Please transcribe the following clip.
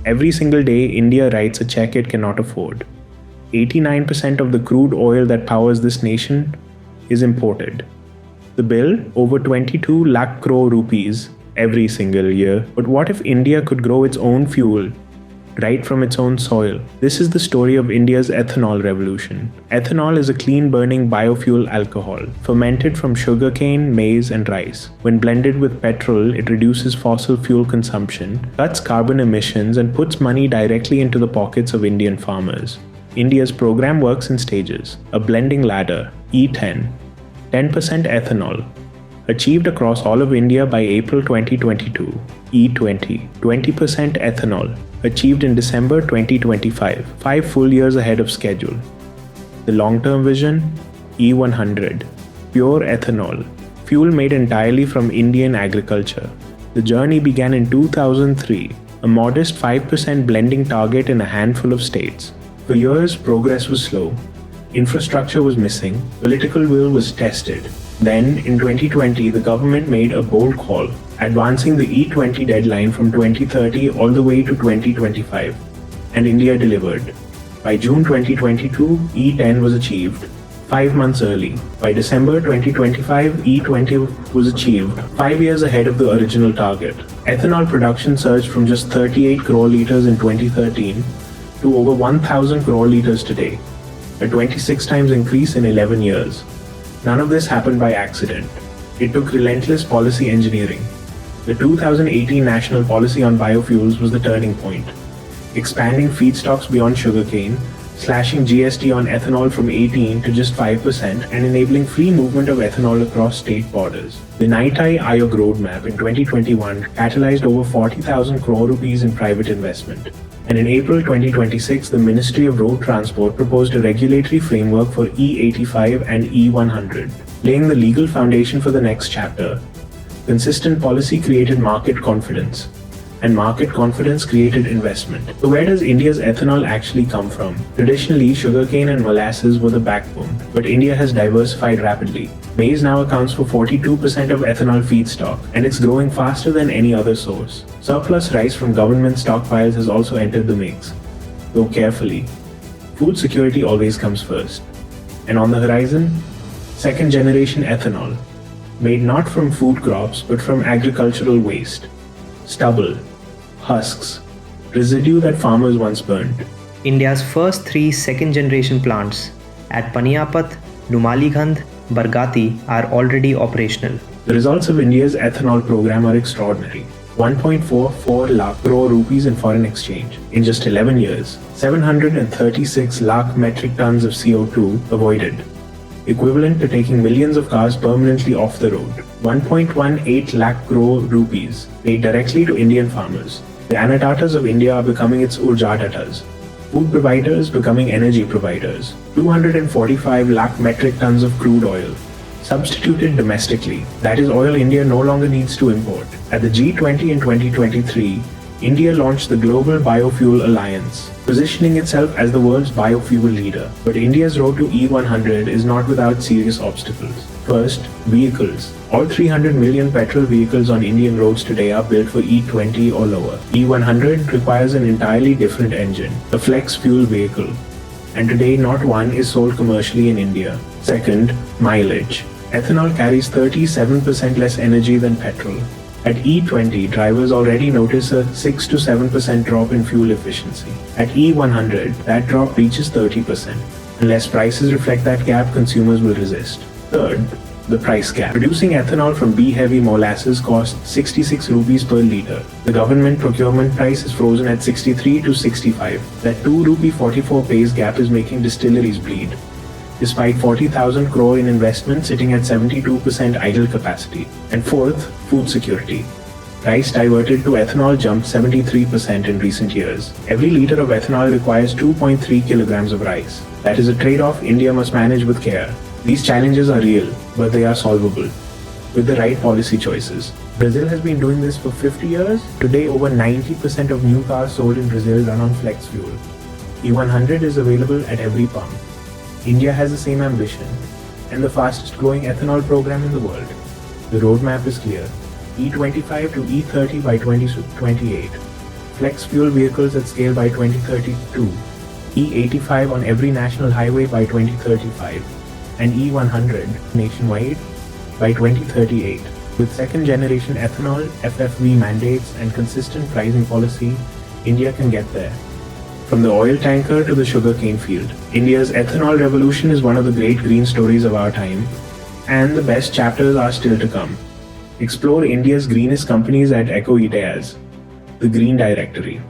Every single day, India writes a check it cannot afford. 89% of the crude oil that powers this nation is imported. The bill, over 22 lakh crore rupees every single year. But what if India could grow its own fuel right from its own soil? This is the story of India's ethanol revolution. Ethanol is a clean-burning biofuel alcohol, fermented from sugarcane, maize, and rice. When blended with petrol, it reduces fossil fuel consumption, cuts carbon emissions, and puts money directly into the pockets of Indian farmers. India's program works in stages. A blending ladder, E10, 10% ethanol, achieved across all of India by April 2022. E20, 20% ethanol, achieved in December 2025, 5 full years ahead of schedule. The long-term vision, E100, pure ethanol, fuel made entirely from Indian agriculture. The journey began in 2003, a modest 5% blending target in a handful of states. For years, progress was slow. Infrastructure was missing, political will was tested. Then, in 2020, the government made a bold call, advancing the E20 deadline from 2030 all the way to 2025. And India delivered. By June 2022, E10 was achieved, 5 months early. By December 2025, E20 was achieved, 5 years ahead of the original target. Ethanol production surged from just 38 crore liters in 2013 to over 1,000 crore liters today, a 26 times increase in 11 years. None of this happened by accident. It took relentless policy engineering. The 2018 National Policy on Biofuels was the turning point, expanding feedstocks beyond sugarcane, slashing GST on ethanol from 18 to just 5%, and enabling free movement of ethanol across state borders. The Niti Aayog roadmap in 2021 catalyzed over 40,000 crore rupees in private investment. And in April 2026, the Ministry of Road Transport proposed a regulatory framework for E85 and E100, laying the legal foundation for the next chapter. Consistent policy created market confidence, and market confidence created investment. So where does India's ethanol actually come from? Traditionally, sugarcane and molasses were the backbone, but India has diversified rapidly. Maize now accounts for 42% of ethanol feedstock, and it's growing faster than any other source. Surplus rice from government stockpiles has also entered the mix, though carefully. Food security always comes first. And on the horizon, second-generation ethanol, made not from food crops but from agricultural waste. Stubble, husks, residue that farmers once burned. India's first 3 second-generation plants at Paniapat, Numaliganj, Bargati are already operational. The results of India's ethanol program are extraordinary. 1.44 lakh crore rupees in foreign exchange. In just 11 years, 736 lakh metric tons of CO2 avoided, equivalent to taking millions of cars permanently off the road. 1.18 lakh crore rupees paid directly to Indian farmers. The Annadatas of India are becoming its Urjadatas. Food providers becoming energy providers. 245 lakh metric tons of crude oil substituted domestically. That is oil India no longer needs to import. At the G20 in 2023, India launched the Global Biofuel Alliance, positioning itself as the world's biofuel leader. But India's road to E100 is not without serious obstacles. First, vehicles. All 300 million petrol vehicles on Indian roads today are built for E20 or lower. E100 requires an entirely different engine, a flex fuel vehicle. And today not one is sold commercially in India. Second, mileage. Ethanol carries 37% less energy than petrol. At E20, drivers already notice a 6 to 7% drop in fuel efficiency. At E100, that drop reaches 30%. Unless prices reflect that gap, consumers will resist. Third, the price gap. Producing ethanol from B-heavy molasses costs 66 rupees per litre. The government procurement price is frozen at 63 to 65. That 2 rupee 44 paise gap is making distilleries bleed, despite 40,000 crore in investment sitting at 72% idle capacity. And fourth, food security. Rice diverted to ethanol jumped 73% in recent years. Every litre of ethanol requires 2.3 kilograms of rice. That is a trade-off India must manage with care. These challenges are real, but they are solvable with the right policy choices. Brazil has been doing this for 50 years. Today, over 90% of new cars sold in Brazil run on flex fuel. E100 is available at every pump. India has the same ambition and the fastest growing ethanol program in the world. The roadmap is clear. E25 to E30 by 2028. flex fuel vehicles at scale by 2032, E85 on every national highway by 2035, and E100 nationwide by 2038. With second-generation ethanol, FFV mandates, and consistent pricing policy, India can get there. From the oil tanker to the sugarcane field, India's ethanol revolution is one of the great green stories of our time, and the best chapters are still to come. Explore India's greenest companies at Eco Ideas, the Green Directory.